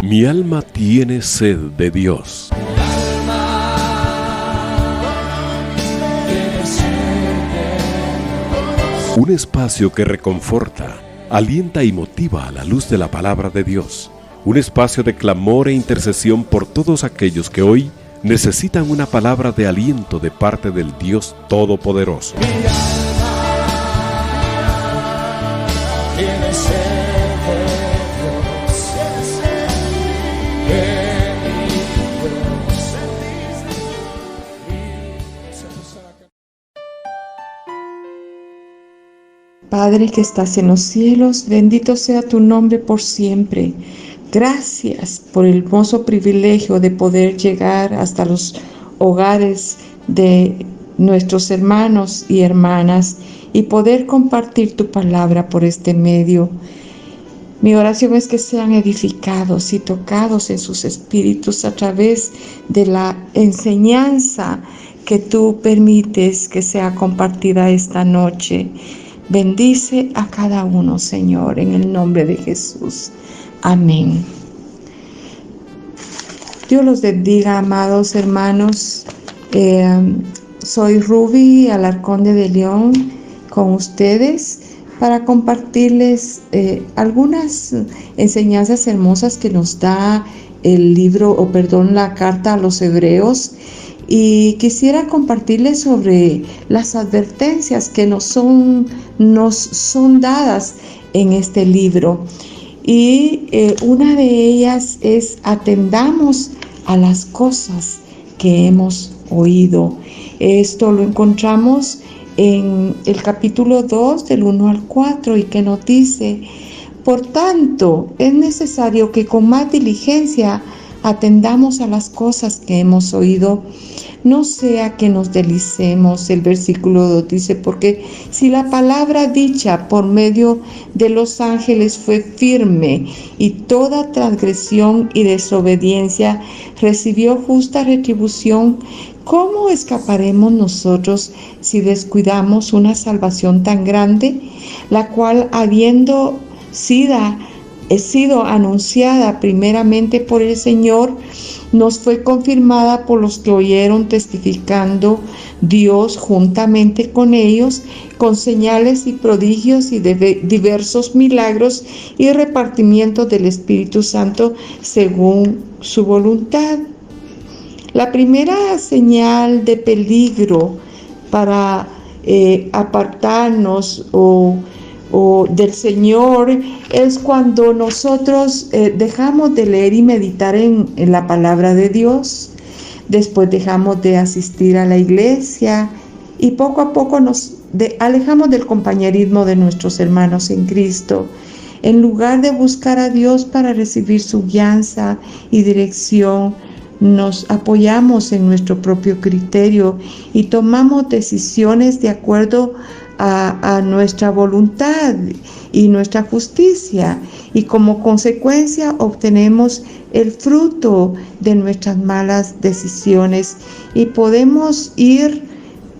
Mi alma tiene sed de Dios. Un espacio que reconforta, alienta y motiva a la luz de la palabra de Dios. Un espacio de clamor e intercesión por todos aquellos que hoy necesitan una palabra de aliento de parte del Dios Todopoderoso. Padre que estás en los cielos, bendito sea tu nombre por siempre. Gracias por el hermoso privilegio de poder llegar hasta los hogares de nuestros hermanos y hermanas y poder compartir tu palabra por este medio. Mi oración es que sean edificados y tocados en sus espíritus a través de la enseñanza que tú permites que sea compartida esta noche. Bendice a cada uno, Señor, en el nombre de Jesús. Amén. Dios los bendiga, amados hermanos. Soy Ruby Alarconde de León con ustedes para compartirles algunas enseñanzas hermosas que nos da la carta a los Hebreos. Y quisiera compartirles sobre las advertencias que nos son dadas en este libro. Y una de ellas es: atendamos a las cosas que hemos oído. Esto lo encontramos en el capítulo 2 del 1 al 4 y que nos dice: por tanto, es necesario que con más diligencia atendamos a las cosas que hemos oído, no sea que nos deslicemos. El versículo 2 dice: porque si la palabra dicha por medio de los ángeles fue firme, y toda transgresión y desobediencia recibió justa retribución, ¿cómo escaparemos nosotros si descuidamos una salvación tan grande, la cual, habiendo sido anunciada primeramente por el Señor, nos fue confirmada por los que oyeron, testificando Dios juntamente con ellos, con señales y prodigios y diversos milagros y repartimiento del Espíritu Santo según su voluntad? La primera señal de peligro para apartarnos o del Señor es cuando nosotros dejamos de leer y meditar en la palabra de Dios. Después dejamos de asistir a la iglesia y poco a poco nos alejamos del compañerismo de nuestros hermanos en Cristo. En lugar de buscar a Dios para recibir su guianza y dirección, nos apoyamos en nuestro propio criterio y tomamos decisiones de acuerdo a nuestra voluntad y nuestra justicia, y como consecuencia obtenemos el fruto de nuestras malas decisiones. Y podemos ir,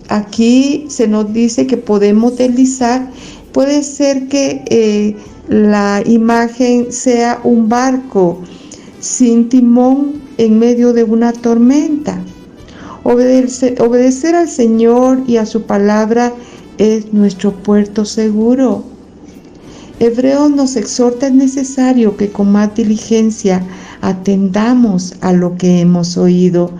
aquí se nos dice que podemos deslizar. Puede ser que la imagen sea un barco sin timón en medio de una tormenta. Obedecer al Señor y a su palabra es nuestro puerto seguro. Hebreos nos exhorta: es necesario que con más diligencia atendamos a lo que hemos oído,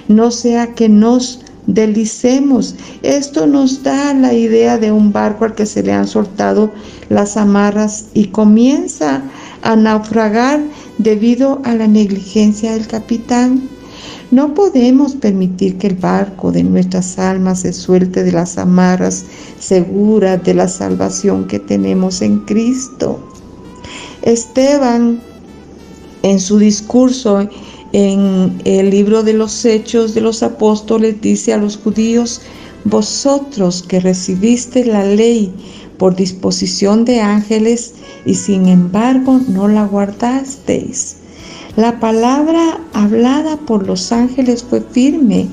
no sea que nos deslicemos. Esto nos da la idea de un barco al que se le han soltado las amarras y comienza a naufragar debido a la negligencia del capitán. No podemos permitir que el barco de nuestras almas se suelte de las amarras seguras de la salvación que tenemos en Cristo. Esteban, en su discurso en el libro de los Hechos de los Apóstoles, dice a los judíos: vosotros que recibiste la ley por disposición de ángeles y sin embargo no la guardasteis. La palabra hablada por los ángeles fue firme,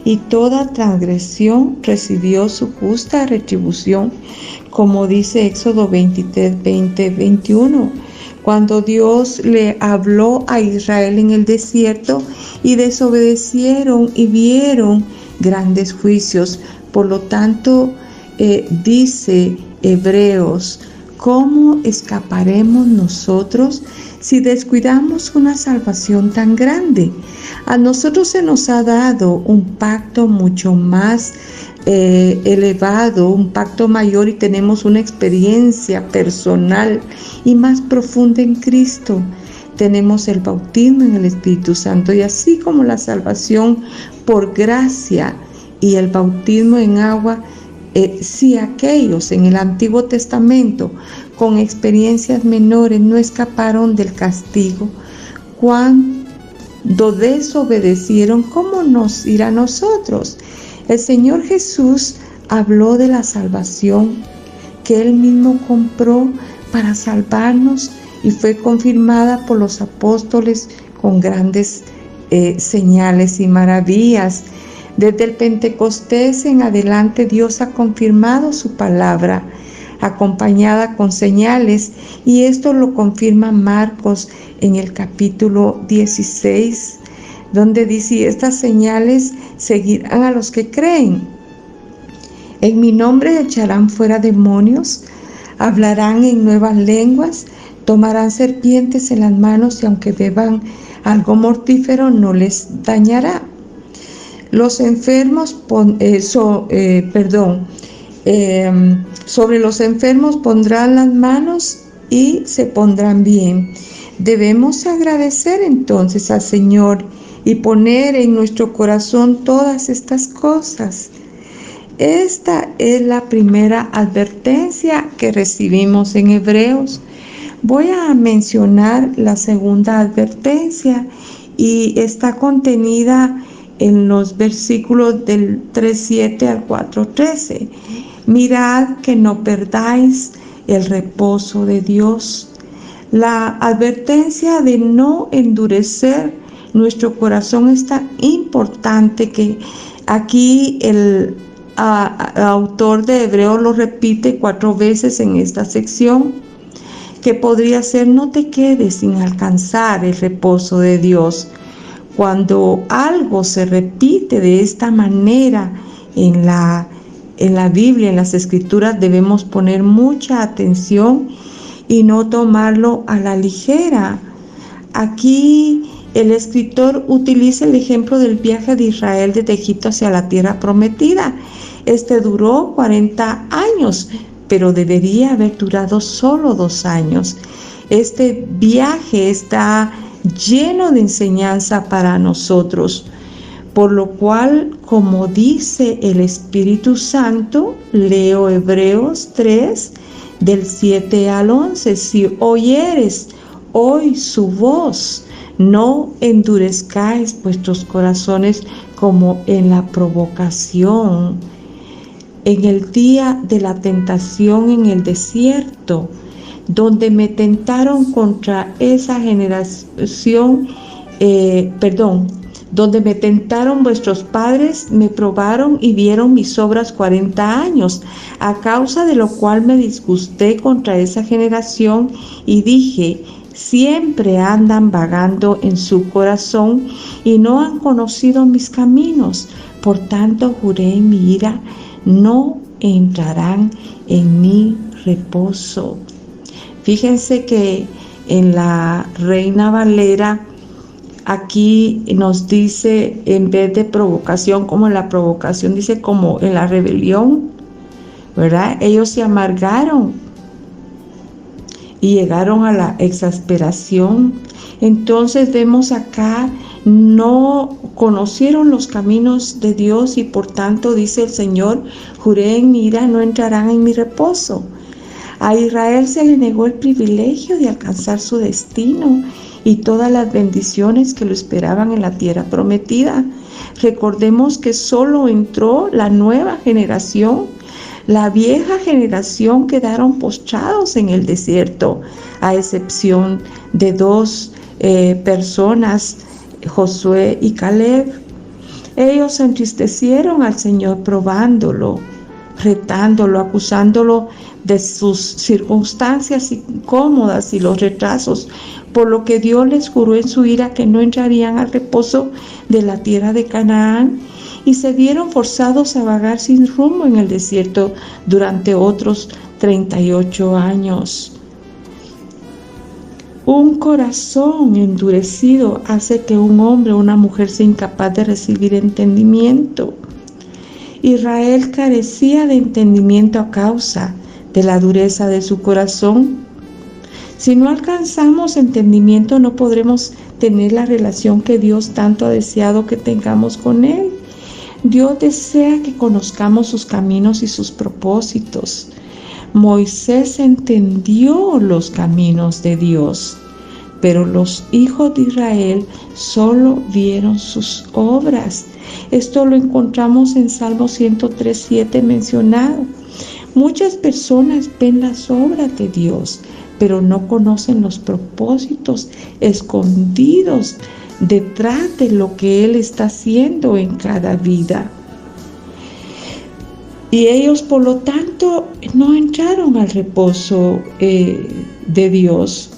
y toda transgresión recibió su justa retribución, como dice Éxodo 23, 20, 21. cuando Dios le habló a Israel en el desierto y desobedecieron y vieron grandes juicios. Por lo tanto, dice Hebreos, ¿cómo escaparemos nosotros si descuidamos una salvación tan grande? A nosotros se nos ha dado un pacto mucho más elevado, un pacto mayor, y tenemos una experiencia personal y más profunda en Cristo. Tenemos el bautismo en el Espíritu Santo, y así como la salvación por gracia y el bautismo en agua, si aquellos en el Antiguo Testamento con experiencias menores no escaparon del castigo, cuando desobedecieron, ¿cómo nos irá a nosotros? El Señor Jesús habló de la salvación que Él mismo compró para salvarnos, y fue confirmada por los apóstoles con grandes señales y maravillas. Desde el Pentecostés en adelante, Dios ha confirmado su palabra, acompañada con señales, y esto lo confirma Marcos en el capítulo 16, donde dice: estas señales seguirán a los que creen. En mi nombre echarán fuera demonios, hablarán en nuevas lenguas, tomarán serpientes en las manos, y aunque beban algo mortífero no les dañará. Los enfermos, sobre los enfermos pondrán las manos y se pondrán bien. Debemos agradecer entonces al Señor y poner en nuestro corazón todas estas cosas. Esta es la primera advertencia que recibimos en Hebreos. Voy a mencionar la segunda advertencia, y está contenida en los versículos del 3:7 al 4:13. Mirad que no perdáis el reposo de Dios. La advertencia de no endurecer nuestro corazón es tan importante que aquí el autor de Hebreos lo repite 4 veces en esta sección, que podría ser: no te quedes sin alcanzar el reposo de Dios. Cuando algo se repite de esta manera en la Biblia, en las Escrituras, debemos poner mucha atención y no tomarlo a la ligera. Aquí el escritor utiliza el ejemplo del viaje de Israel desde Egipto hacia la tierra prometida. Este duró 40 años, pero debería haber durado solo 2 años. Este viaje está lleno de enseñanza para nosotros, por lo cual, como dice el Espíritu Santo, leo Hebreos 3, del 7 al 11, si oyeres hoy su voz, no endurezcáis vuestros corazones como en la provocación, en el día de la tentación en el desierto, donde me tentaron contra esa generación, donde me tentaron vuestros padres, me probaron y vieron mis obras 40 años, a causa de lo cual me disgusté contra esa generación y dije: siempre andan vagando en su corazón y no han conocido mis caminos. Por tanto juré en mi ira: no entrarán en mi reposo. Fíjense que en la Reina Valera aquí nos dice, en vez de provocación, como en la provocación, dice como en la rebelión, ¿verdad? Ellos se amargaron y llegaron a la exasperación. Entonces vemos acá, no conocieron los caminos de Dios, y por tanto dice el Señor: juré en mi ira, no entrarán en mi reposo. A Israel se le negó el privilegio de alcanzar su destino y todas las bendiciones que lo esperaban en la tierra prometida. Recordemos que solo entró la nueva generación. La vieja generación quedaron postrados en el desierto, a excepción de 2 personas, Josué y Caleb. Ellos entristecieron al Señor probándolo, retándolo, acusándolo de sus circunstancias incómodas y los retrasos, por lo que Dios les juró en su ira que no entrarían al reposo de la tierra de Canaán, y se vieron forzados a vagar sin rumbo en el desierto durante otros 38 años. Un corazón endurecido hace que un hombre o una mujer sea incapaz de recibir entendimiento. Israel carecía de entendimiento a causa de la dureza de su corazón. Si no alcanzamos entendimiento, no podremos tener la relación que Dios tanto ha deseado que tengamos con Él. Dios desea que conozcamos sus caminos y sus propósitos. Moisés entendió los caminos de Dios, pero los hijos de Israel solo vieron sus obras. Esto lo encontramos en Salmo 103:7 mencionado. Muchas personas ven las obras de Dios, pero no conocen los propósitos escondidos detrás de lo que Él está haciendo en cada vida. Y ellos, por lo tanto, no entraron al reposo de Dios,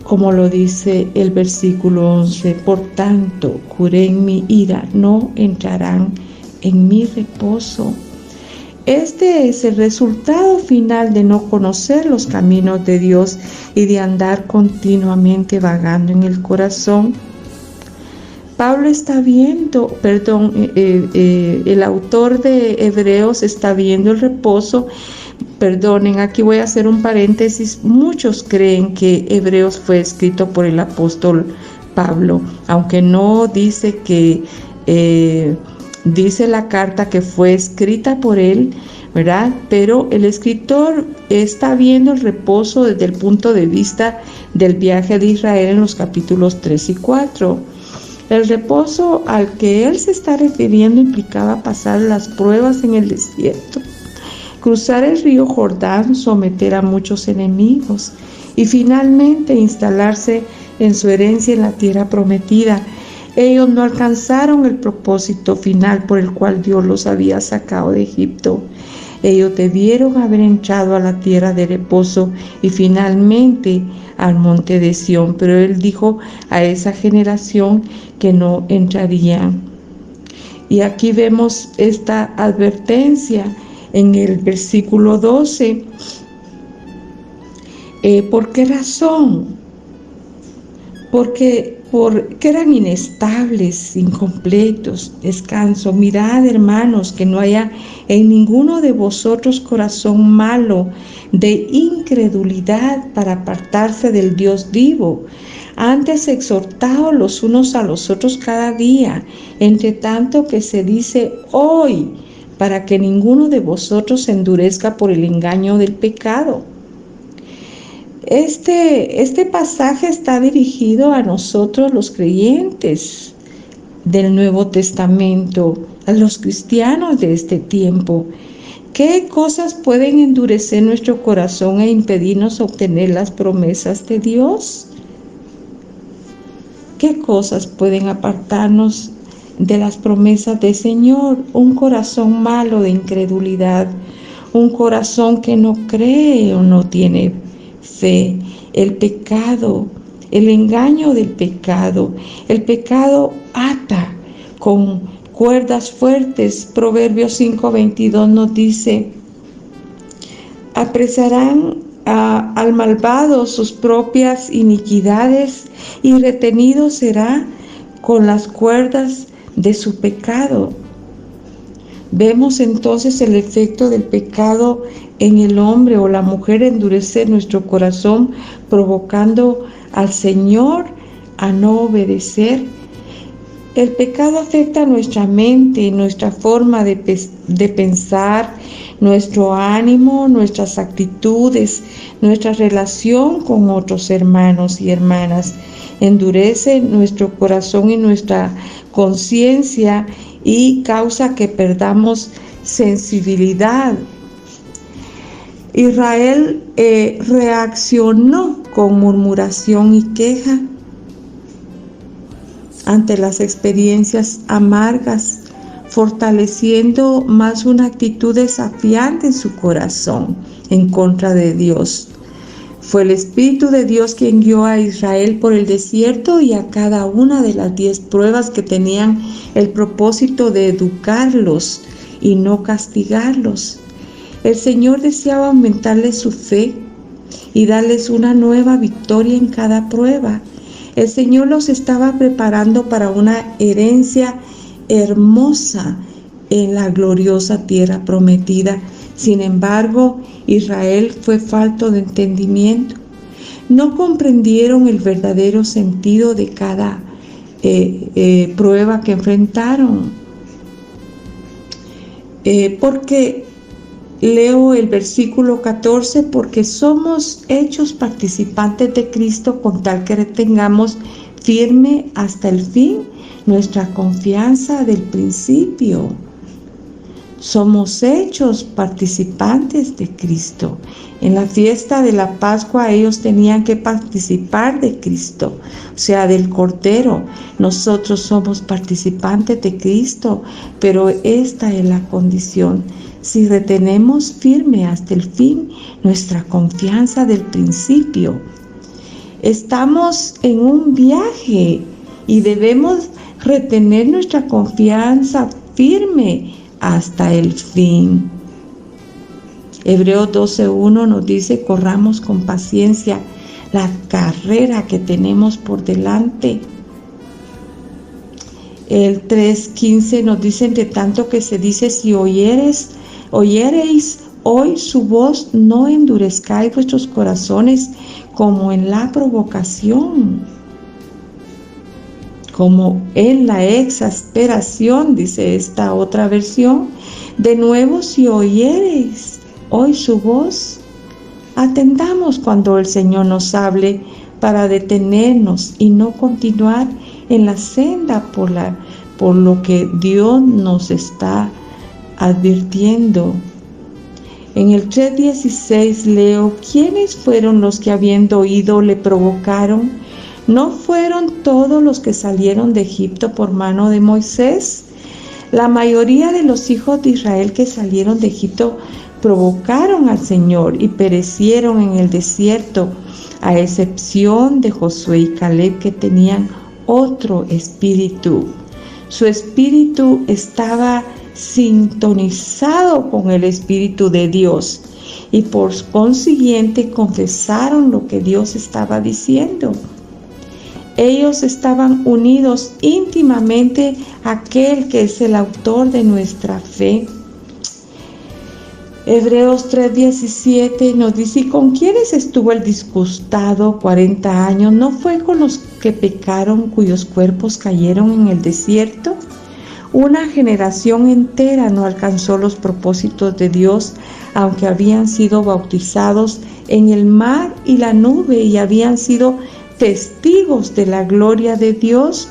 como lo dice el versículo 11. Por tanto, juré en mi ira, no entrarán en mi reposo. Este es el resultado final de no conocer los caminos de Dios y de andar continuamente vagando en el corazón. Pablo está viendo, el autor de Hebreos está viendo el reposo. Perdonen, aquí voy a hacer un paréntesis. Muchos creen que Hebreos fue escrito por el apóstol Pablo, aunque no dice que, dice la carta que fue escrita por él, ¿verdad? Pero el escritor está viendo el reposo desde el punto de vista del viaje de Israel en los capítulos 3 y 4. El reposo al que él se está refiriendo implicaba pasar las pruebas en el desierto, cruzar el río Jordán, someter a muchos enemigos y finalmente instalarse en su herencia en la tierra prometida. Ellos no alcanzaron el propósito final por el cual Dios los había sacado de Egipto. Ellos debieron haber entrado a la tierra de reposo y finalmente al monte de Sión, pero Él dijo a esa generación que no entrarían. Y aquí vemos esta advertencia en el versículo 12. ¿Por qué razón? Porque eran inestables, incompletos. Descanso. Mirad, hermanos, que no haya en ninguno de vosotros corazón malo de incredulidad para apartarse del Dios vivo. Antes exhortaos los unos a los otros cada día, entre tanto que se dice hoy, para que ninguno de vosotros se endurezca por el engaño del pecado. Este pasaje está dirigido a nosotros los creyentes del Nuevo Testamento, a los cristianos de este tiempo. ¿Qué cosas pueden endurecer nuestro corazón e impedirnos obtener las promesas de Dios? ¿Qué cosas pueden apartarnos de las promesas del Señor? Un corazón malo de incredulidad, un corazón que no cree o no tiene fe, el pecado, el engaño del pecado. El pecado ata con cuerdas fuertes. Proverbios 5:22 nos dice: apresarán al malvado sus propias iniquidades y retenido será con las cuerdas de su pecado. Vemos entonces el efecto del pecado en el hombre o la mujer, endurecer nuestro corazón, provocando al Señor a no obedecer. El pecado afecta nuestra mente, nuestra forma de pensar, nuestro ánimo, nuestras actitudes, nuestra relación con otros hermanos y hermanas. Endurece nuestro corazón y nuestra conciencia y causa que perdamos sensibilidad. Israel reaccionó con murmuración y queja ante las experiencias amargas fortaleciendo más una actitud desafiante en su corazón en contra de Dios. Fue el Espíritu de Dios quien guió a Israel por el desierto y a cada una de las 10 pruebas que tenían el propósito de educarlos y no castigarlos. El Señor deseaba aumentarles su fe y darles una nueva victoria en cada prueba. El Señor los estaba preparando para una herencia hermosa en la gloriosa tierra prometida. Sin embargo, Israel fue falto de entendimiento. No comprendieron el verdadero sentido de cada prueba que enfrentaron. Porque leo el versículo 14, porque somos hechos participantes de Cristo con tal que retengamos firme hasta el fin nuestra confianza del principio. Somos hechos participantes de Cristo. En la fiesta de la Pascua ellos tenían que participar de Cristo, o sea, del Cordero. Nosotros somos participantes de Cristo, pero esta es la condición. Si retenemos firme hasta el fin nuestra confianza del principio. Estamos en un viaje y debemos retener nuestra confianza firme hasta el fin. Hebreos 12:1 nos dice: corramos con paciencia la carrera que tenemos por delante. El 3:15 nos dice: entre tanto que se dice, si oyereis hoy su voz, no endurezcáis vuestros corazones como en la provocación, como en la exasperación, dice esta otra versión. De nuevo, si oyereis hoy su voz, atendamos cuando el Señor nos hable para detenernos y no continuar en la senda por lo que Dios nos está advirtiendo. En el 3:16 leo: ¿quiénes fueron los que habiendo oído le provocaron? ¿No fueron todos los que salieron de Egipto por mano de Moisés? La mayoría de los hijos de Israel que salieron de Egipto provocaron al Señor y perecieron en el desierto, a excepción de Josué y Caleb, que tenían otro espíritu. Su espíritu estaba sintonizado con el Espíritu de Dios y por consiguiente confesaron lo que Dios estaba diciendo. Ellos estaban unidos íntimamente a aquel que es el autor de nuestra fe. Hebreos 3:17 nos dice: ¿y con quiénes estuvo el disgustado 40 años? ¿No fue con los que pecaron, cuyos cuerpos cayeron en el desierto? Una generación entera no alcanzó los propósitos de Dios, aunque habían sido bautizados en el mar y la nube y habían sido testigos de la gloria de Dios.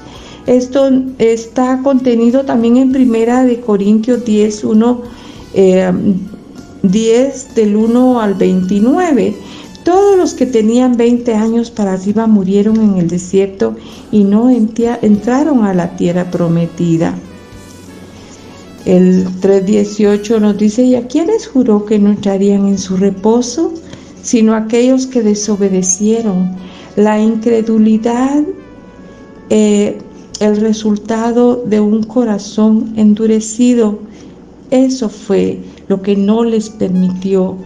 Esto está contenido también en 1 Corintios 10 del 1 al 29. Todos los que tenían 20 años para arriba murieron en el desierto y no entraron a la tierra prometida. El 3:18 nos dice: ¿y a quiénes juró que no entrarían en su reposo? Sino a aquellos que desobedecieron. La incredulidad, el resultado de un corazón endurecido, eso fue lo que no les permitió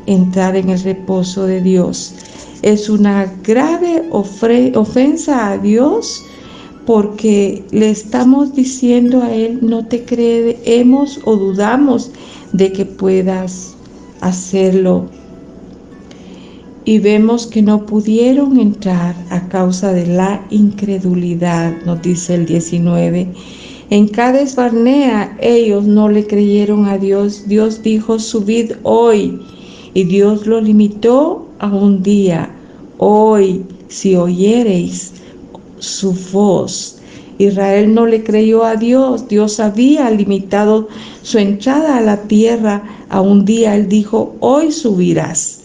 entrar en el reposo de Dios. Es una grave ofensa a Dios, porque le estamos diciendo a Él: no te creemos o dudamos de que puedas hacerlo. Y vemos que no pudieron entrar a causa de la incredulidad, nos dice el 19. En Cades Barnea ellos no le creyeron a Dios. Dios dijo: subid hoy. Y Dios lo limitó a un día. Hoy, si oyereis su voz. Israel no le creyó a Dios. Dios había limitado su entrada a la tierra a un día. Él dijo: hoy subirás.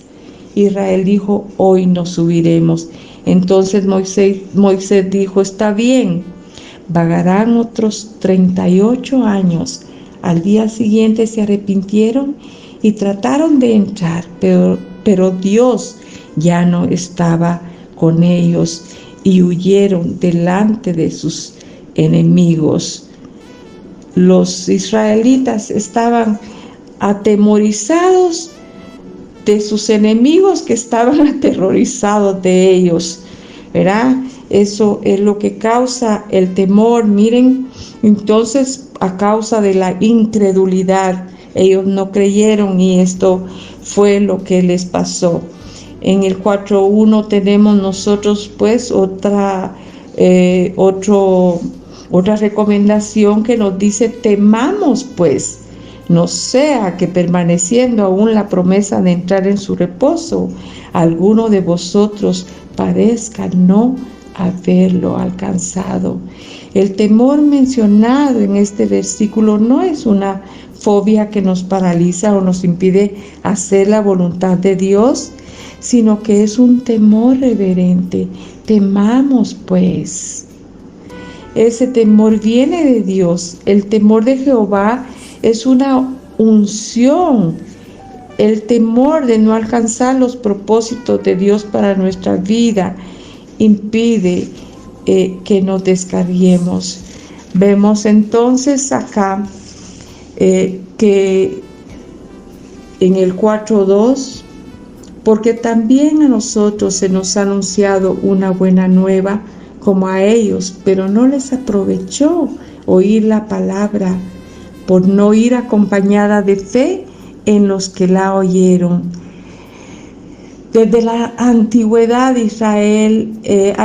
Israel dijo: hoy no subiremos. Entonces Moisés dijo: está bien, Vagarán otros 38 años. Al día siguiente se arrepintieron y trataron de entrar, pero Dios ya no estaba con ellos y huyeron delante de sus enemigos. Los israelitas estaban atemorizados de sus enemigos, que estaban aterrorizados de ellos, ¿verdad? Eso es lo que causa el temor. Miren, entonces, a causa de la incredulidad, ellos no creyeron y esto fue lo que les pasó. En el 4:1 tenemos nosotros pues otra recomendación que nos dice: temamos pues, no sea que permaneciendo aún la promesa de entrar en su reposo, alguno de vosotros parezca no haberlo alcanzado. El temor mencionado en este versículo no es una fobia que nos paraliza o nos impide hacer la voluntad de Dios, sino que es un temor reverente. Temamos pues. Ese temor viene de Dios. El temor de Jehová es una unción. El temor de no alcanzar los propósitos de Dios para nuestra vida impide que nos descarriemos. Vemos entonces acá que en el 4:2, porque también a nosotros se nos ha anunciado una buena nueva como a ellos, pero no les aprovechó oír la palabra por no ir acompañada de fe en los que la oyeron. Desde la antigüedad a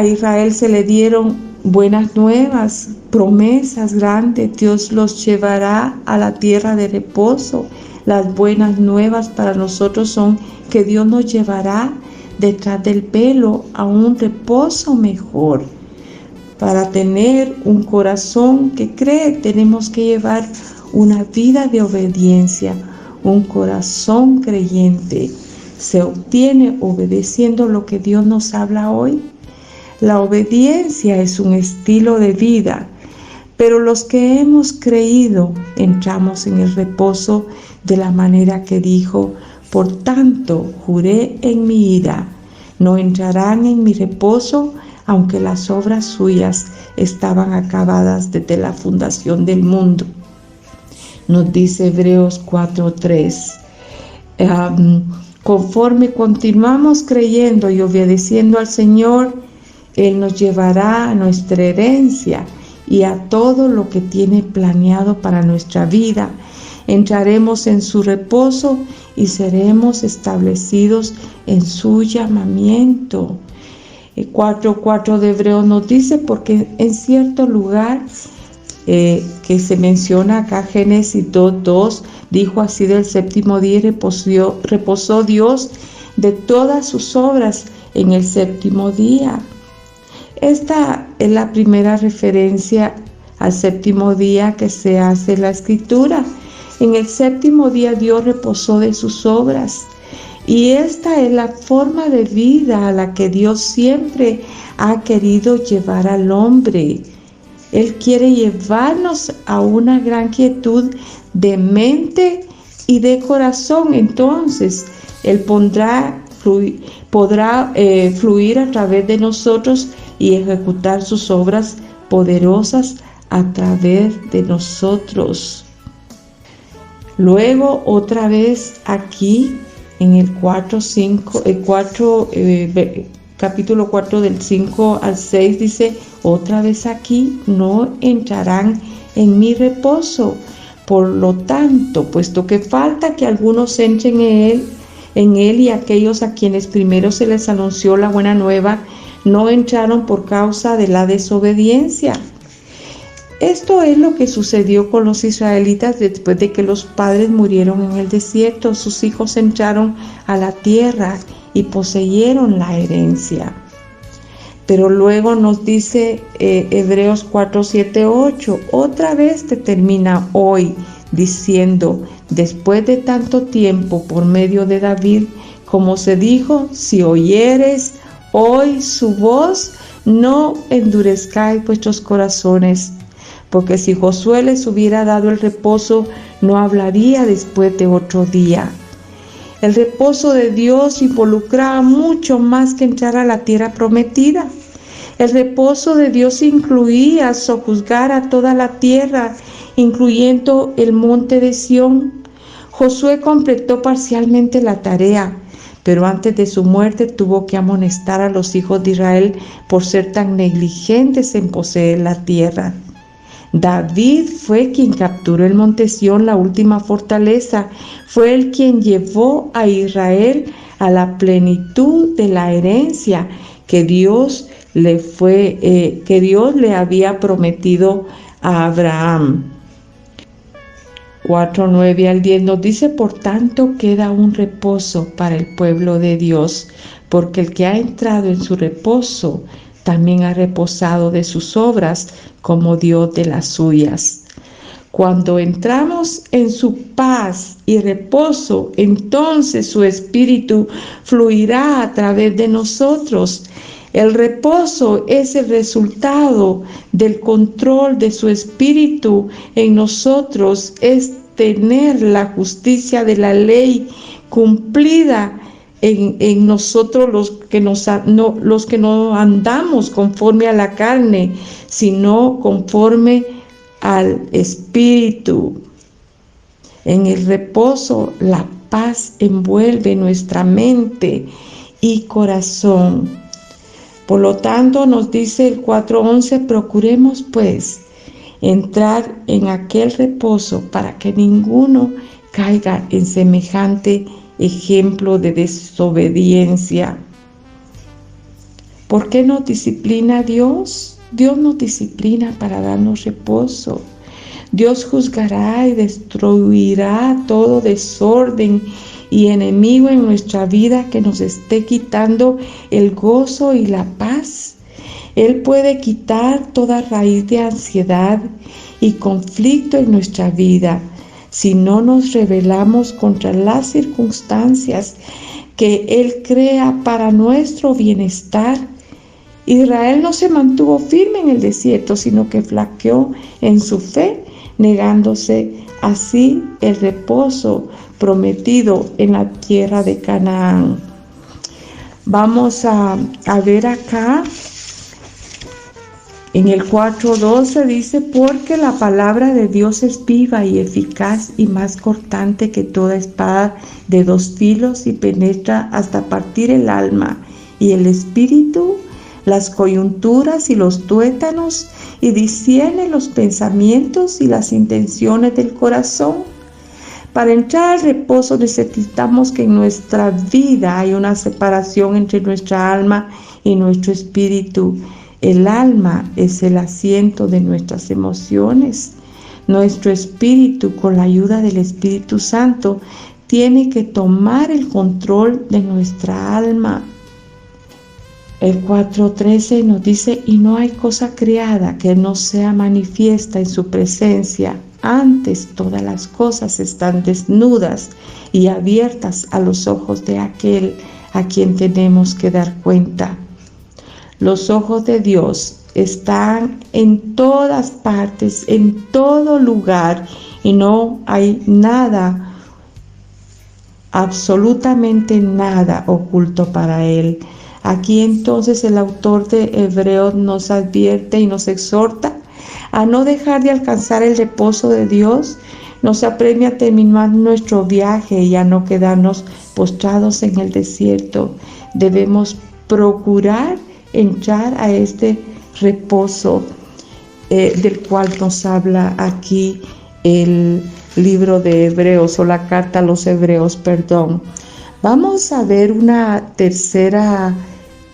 Israel se le dieron buenas nuevas, promesas grandes. Dios los llevará a la tierra de reposo. Las buenas nuevas para nosotros son que Dios nos llevará detrás del velo a un reposo mejor. Para tener un corazón que cree, tenemos que llevar una vida de obediencia. Un corazón creyente se obtiene obedeciendo lo que Dios nos habla hoy. La obediencia es un estilo de vida, pero los que hemos creído entramos en el reposo de la manera que dijo: por tanto, juré en mi ira, no entrarán en mi reposo, aunque las obras suyas estaban acabadas desde la fundación del mundo. Nos dice Hebreos 4:3. Conforme continuamos creyendo y obedeciendo al Señor, Él nos llevará a nuestra herencia y a todo lo que tiene planeado para nuestra vida. Entraremos en su reposo y seremos establecidos en su llamamiento. 4:4 de Hebreos nos dice: porque en cierto lugar que se menciona acá, Génesis 2:2, dijo así: del séptimo día reposó Dios de todas sus obras en el séptimo día. Esta es la primera referencia al séptimo día que se hace en la Escritura. En el séptimo día Dios reposó de sus obras. Y esta es la forma de vida a la que Dios siempre ha querido llevar al hombre. Él quiere llevarnos a una gran quietud de mente y de corazón. Entonces, Él podrá fluir a través de nosotros y ejecutar sus obras poderosas a través de nosotros. Luego, otra vez aquí, en el capítulo 4 del 5 al 6 dice: otra vez aquí, no entrarán en mi reposo. Por lo tanto, puesto que falta que algunos entren en él y aquellos a quienes primero se les anunció la buena nueva no entraron por causa de la desobediencia. Esto es lo que sucedió con los israelitas después de que los padres murieron en el desierto. Sus hijos entraron a la tierra y poseyeron la herencia. Pero luego nos dice Hebreos 4, 7, 8, otra vez determina hoy, diciendo: después de tanto tiempo, por medio de David, como se dijo: si oyeres hoy su voz, no endurezcáis vuestros corazones, porque si Josué les hubiera dado el reposo, no hablaría después de otro día. El reposo de Dios involucraba mucho más que entrar a la tierra prometida. El reposo de Dios incluía sojuzgar a toda la tierra, incluyendo el monte de Sión. Josué completó parcialmente la tarea, pero antes de su muerte tuvo que amonestar a los hijos de Israel por ser tan negligentes en poseer la tierra. David fue quien capturó el monte Sión, la última fortaleza. Fue él quien llevó a Israel a la plenitud de la herencia que Dios le había prometido a Abraham. 4:9 al 10 nos dice: por tanto queda un reposo para el pueblo de Dios, porque el que ha entrado en su reposo también ha reposado de sus obras como Dios de las suyas. Cuando entramos en su paz y reposo, entonces su espíritu fluirá a través de nosotros. El reposo es el resultado del control de su espíritu en nosotros, es tener la justicia de la ley cumplida en nosotros, los que no andamos conforme a la carne, sino conforme al espíritu. En el reposo, la paz envuelve nuestra mente y corazón. Por lo tanto, nos dice el 4:11, procuremos pues entrar en aquel reposo para que ninguno caiga en semejante ejemplo de desobediencia. ¿Por qué nos disciplina Dios? Dios nos disciplina para darnos reposo. Dios juzgará y destruirá todo desorden y enemigo en nuestra vida que nos esté quitando el gozo y la paz. Él puede quitar toda raíz de ansiedad y conflicto en nuestra vida si no nos rebelamos contra las circunstancias que Él crea para nuestro bienestar. Israel no se mantuvo firme en el desierto, sino que flaqueó en su fe, negándose así el reposo prometido en la tierra de Canaán. Vamos a ver acá, en el 4:12 dice: porque la palabra de Dios es viva y eficaz y más cortante que toda espada de dos filos y penetra hasta partir el alma y el espíritu, las coyunturas y los tuétanos, y discierne los pensamientos y las intenciones del corazón. Para entrar al reposo necesitamos que en nuestra vida haya una separación entre nuestra alma y nuestro espíritu. El alma es el asiento de nuestras emociones. Nuestro espíritu, con la ayuda del Espíritu Santo, tiene que tomar el control de nuestra alma. El 4:13 nos dice: y no hay cosa creada que no sea manifiesta en su presencia. Antes todas las cosas están desnudas y abiertas a los ojos de aquel a quien tenemos que dar cuenta. Los ojos de Dios están en todas partes, en todo lugar, y no hay nada, absolutamente nada oculto para Él. Aquí entonces el autor de Hebreos nos advierte y nos exhorta a no dejar de alcanzar el reposo de Dios. Nos apremia a terminar nuestro viaje y a no quedarnos postrados en el desierto. Debemos procurar entrar a este reposo del cual nos habla aquí el libro de Hebreos, o la carta a los Hebreos, perdón. Vamos a ver una tercera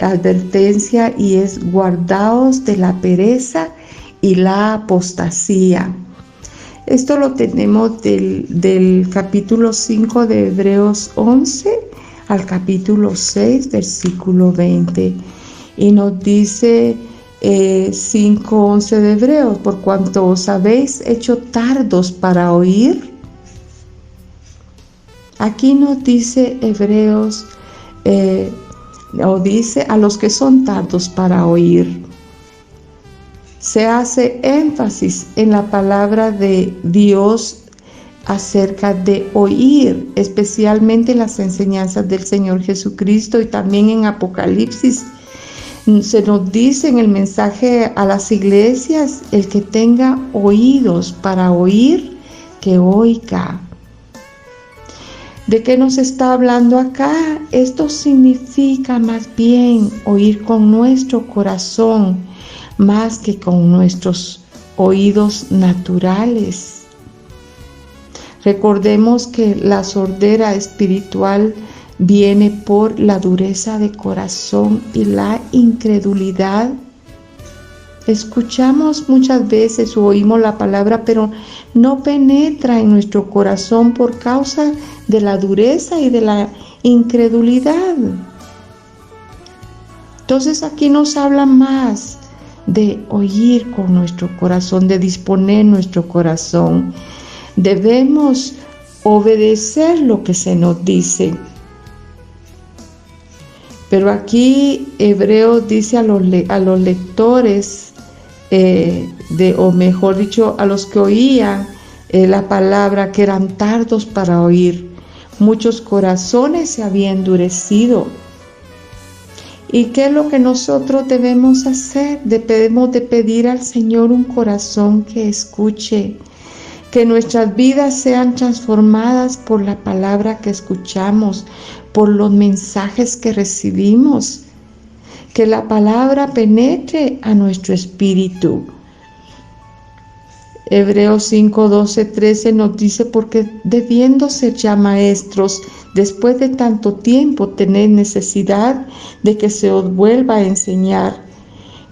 advertencia, y es: guardaos de la pereza y la apostasía. Esto lo tenemos del capítulo 5 de Hebreos 11 al capítulo 6, versículo 20. Y nos dice 5:11 de Hebreos: por cuanto os habéis hecho tardos para oír. Aquí nos dice Hebreos: o dice a los que son tardos para oír. Se hace énfasis en la palabra de Dios acerca de oír, especialmente las enseñanzas del Señor Jesucristo, y también en Apocalipsis se nos dice en el mensaje a las iglesias: el que tenga oídos para oír, que oiga. ¿De qué nos está hablando acá? Esto significa más bien oír con nuestro corazón, más que con nuestros oídos naturales. Recordemos que la sordera espiritual viene por la dureza de corazón y la incredulidad. Escuchamos muchas veces o oímos la palabra, pero no penetra en nuestro corazón por causa de la dureza y de la incredulidad. Entonces aquí nos habla más de oír con nuestro corazón, de disponer nuestro corazón. Debemos obedecer lo que se nos dice. Pero aquí Hebreos dice a los lectores, o mejor dicho, a los que oían la palabra, que eran tardos para oír. Muchos corazones se habían endurecido. ¿Y qué es lo que nosotros debemos hacer? Debemos de pedir al Señor un corazón que escuche, que nuestras vidas sean transformadas por la palabra que escuchamos, por los mensajes que recibimos, que la palabra penetre a nuestro espíritu. Hebreos 5, 12, 13 nos dice: porque debiendo ser ya maestros, después de tanto tiempo tenéis necesidad de que se os vuelva a enseñar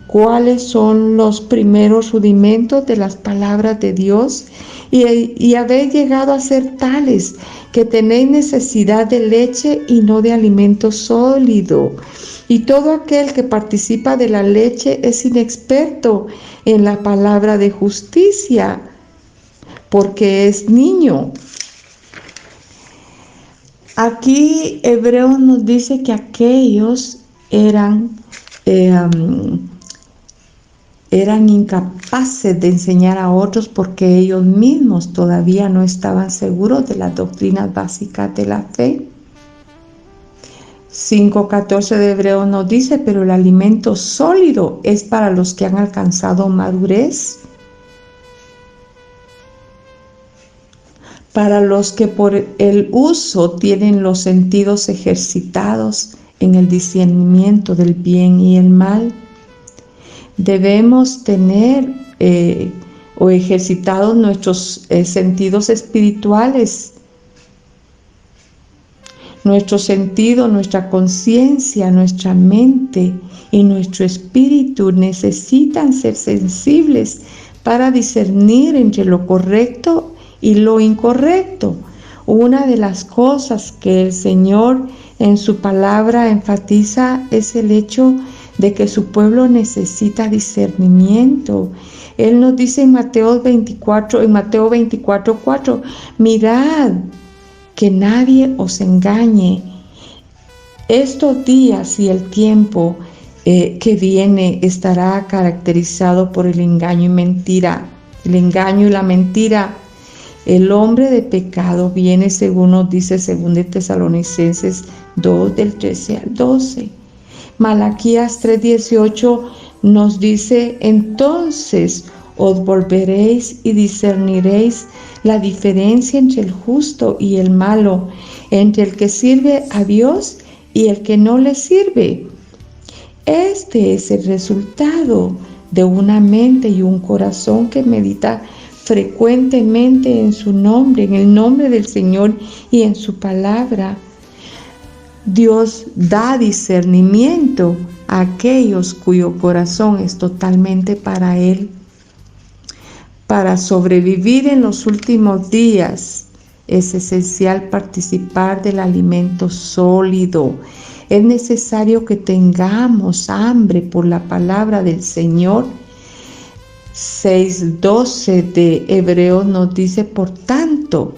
cuáles son los primeros rudimentos de las palabras de Dios, y habéis llegado a ser tales que tenéis necesidad de leche y no de alimento sólido. Y todo aquel que participa de la leche es inexperto en la palabra de justicia, porque es niño. Aquí Hebreos nos dice que aquellos eran incapaces de enseñar a otros porque ellos mismos todavía no estaban seguros de las doctrinas básicas de la fe. 5:14 de Hebreos nos dice: pero el alimento sólido es para los que han alcanzado madurez, para los que por el uso tienen los sentidos ejercitados en el discernimiento del bien y el mal. Debemos tener o ejercitados nuestros sentidos espirituales. Nuestro sentido, nuestra conciencia, nuestra mente y nuestro espíritu necesitan ser sensibles para discernir entre lo correcto y lo incorrecto. Una de las cosas que el Señor en su palabra enfatiza es el hecho de que su pueblo necesita discernimiento. Él nos dice en Mateo 24:4, mirad que nadie os engañe. Estos días y el tiempo que viene estará caracterizado por el engaño y mentira. El engaño y la mentira. El hombre de pecado viene, según nos dice 2 de Tesalonicenses 2, del 13 al 12. Malaquías 3:18 nos dice: entonces os volveréis y discerniréis la diferencia entre el justo y el malo, entre el que sirve a Dios y el que no le sirve. Este es el resultado de una mente y un corazón que medita frecuentemente en su nombre, en el nombre del Señor y en su palabra. Dios da discernimiento a aquellos cuyo corazón es totalmente para Él. Para sobrevivir en los últimos días es esencial participar del alimento sólido. Es necesario que tengamos hambre por la palabra del Señor. 6:12 de Hebreos nos dice: por tanto,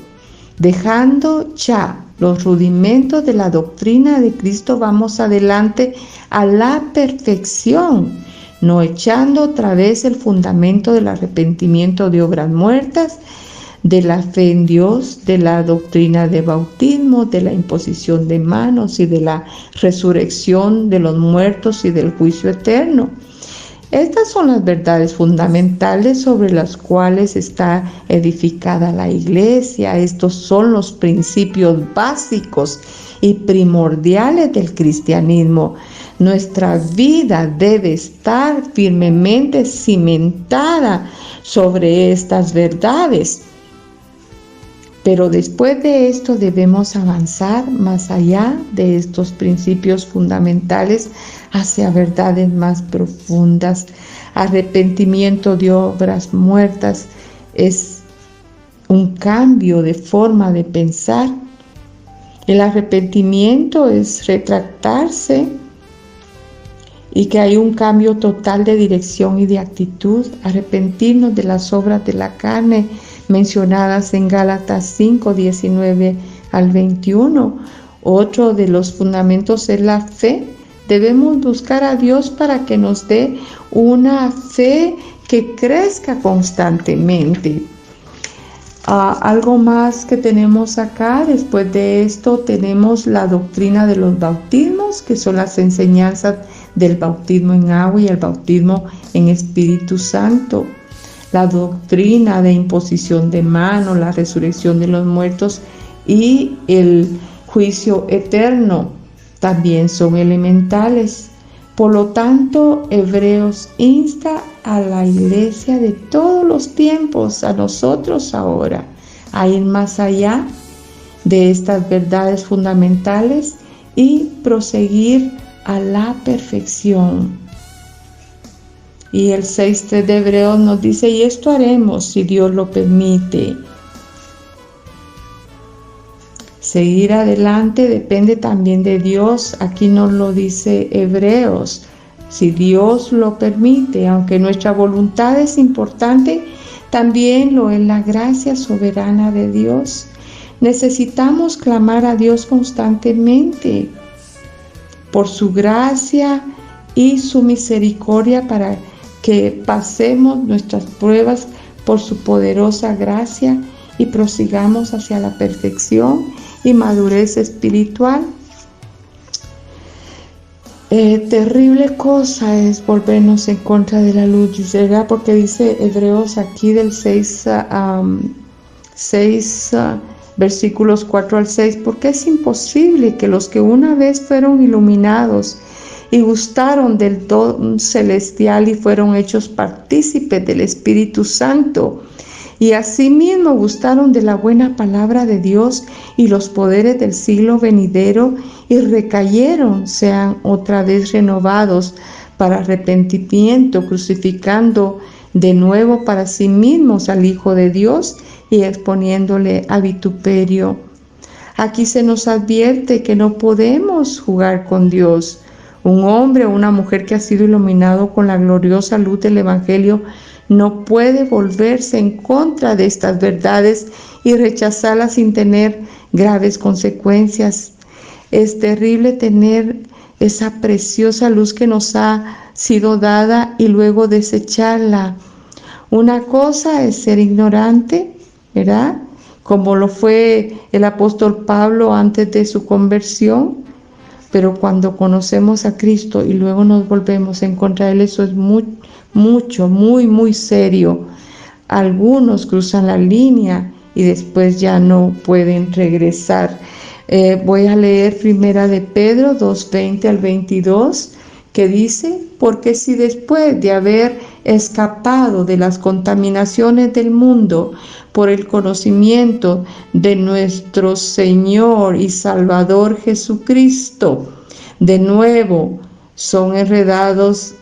dejando ya los rudimentos de la doctrina de Cristo, vamos adelante a la perfección, no echando otra vez el fundamento del arrepentimiento de obras muertas, de la fe en Dios, de la doctrina de bautismo, de la imposición de manos y de la resurrección de los muertos y del juicio eterno. Estas son las verdades fundamentales sobre las cuales está edificada la Iglesia. Estos son los principios básicos y primordiales del cristianismo. Nuestra vida debe estar firmemente cimentada sobre estas verdades. Pero después de esto debemos avanzar más allá de estos principios fundamentales hacia verdades más profundas. Arrepentimiento de obras muertas es un cambio de forma de pensar. El arrepentimiento es retractarse y que hay un cambio total de dirección y de actitud. Arrepentirnos de las obras de la carne mencionadas en Gálatas 5, 19 al 21. Otro de los fundamentos es la fe. Debemos buscar a Dios para que nos dé una fe que crezca constantemente. Algo más que tenemos acá, después de esto tenemos la doctrina de los bautismos, que son las enseñanzas del bautismo en agua y el bautismo en Espíritu Santo. La doctrina de imposición de manos, la resurrección de los muertos y el juicio eterno también son elementales. Por lo tanto, Hebreos insta a la Iglesia de todos los tiempos, a nosotros ahora, a ir más allá de estas verdades fundamentales y proseguir a la perfección. Y el 6:3 de Hebreos nos dice, y esto haremos si Dios lo permite. Seguir adelante depende también de Dios. Aquí nos lo dice Hebreos. Si Dios lo permite, aunque nuestra voluntad es importante, también lo es la gracia soberana de Dios. Necesitamos clamar a Dios constantemente por su gracia y su misericordia para que pasemos nuestras pruebas por su poderosa gracia y prosigamos hacia la perfección y madurez espiritual. Terrible cosa es volvernos en contra de la luz, ¿verdad? Porque dice Hebreos aquí del 6 versículos 4 al 6, porque es imposible que los que una vez fueron iluminados y gustaron del don celestial y fueron hechos partícipes del Espíritu Santo, y asimismo gustaron de la buena palabra de Dios y los poderes del siglo venidero, y recayeron, sean otra vez renovados para arrepentimiento, crucificando de nuevo para sí mismos al Hijo de Dios y exponiéndole a vituperio. Aquí se nos advierte que no podemos jugar con Dios. Un hombre o una mujer que ha sido iluminado con la gloriosa luz del Evangelio no puede volverse en contra de estas verdades y rechazarlas sin tener graves consecuencias. Es terrible tener esa preciosa luz que nos ha sido dada y luego desecharla. Una cosa es ser ignorante, ¿verdad? Como lo fue el apóstol Pablo antes de su conversión. Pero cuando conocemos a Cristo y luego nos volvemos en contra de Él, eso es muy serio. Algunos cruzan la línea y después ya no pueden regresar. Voy a leer primera de Pedro 2:20 al 22, que dice, porque si después de haber escapado de las contaminaciones del mundo por el conocimiento de nuestro Señor y Salvador Jesucristo, de nuevo son enredados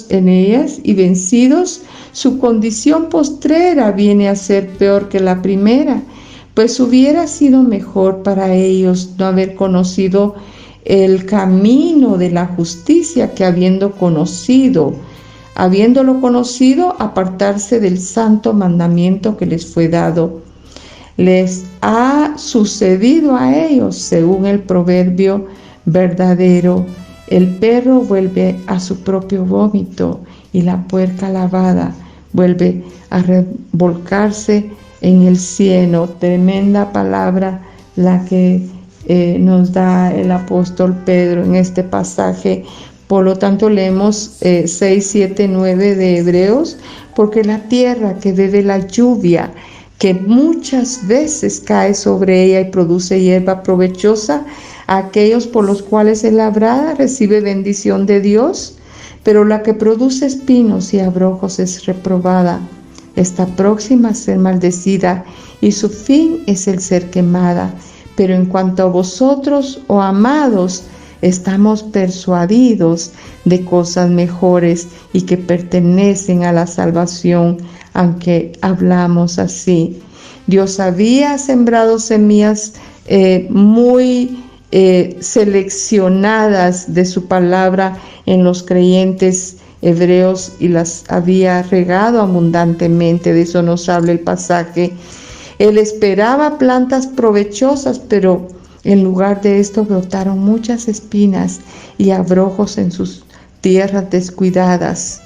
en ellas y vencidos, su condición postrera viene a ser peor que la primera, pues hubiera sido mejor para ellos no haber conocido el camino de la justicia que habiéndolo conocido, apartarse del santo mandamiento que les fue dado. les ha sucedido a ellos según el proverbio verdadero. El perro vuelve a su propio vómito y la puerca lavada vuelve a revolcarse en el cieno. Tremenda palabra la que nos da el apóstol Pedro en este pasaje. Por lo tanto, leemos 6, 7, 9 de Hebreos, porque la tierra que bebe la lluvia, que muchas veces cae sobre ella y produce hierba provechosa, aquellos por los cuales es labrada recibe bendición de Dios, pero la que produce espinos y abrojos es reprobada. Está próxima a ser maldecida y su fin es el ser quemada. Pero en cuanto a vosotros, oh amados, estamos persuadidos de cosas mejores y que pertenecen a la salvación, aunque hablamos así. Dios había sembrado semillas muy seleccionadas de su palabra en los creyentes hebreos y las había regado abundantemente. De eso nos habla el pasaje. Él esperaba plantas provechosas, pero en lugar de esto brotaron muchas espinas y abrojos en sus tierras descuidadas.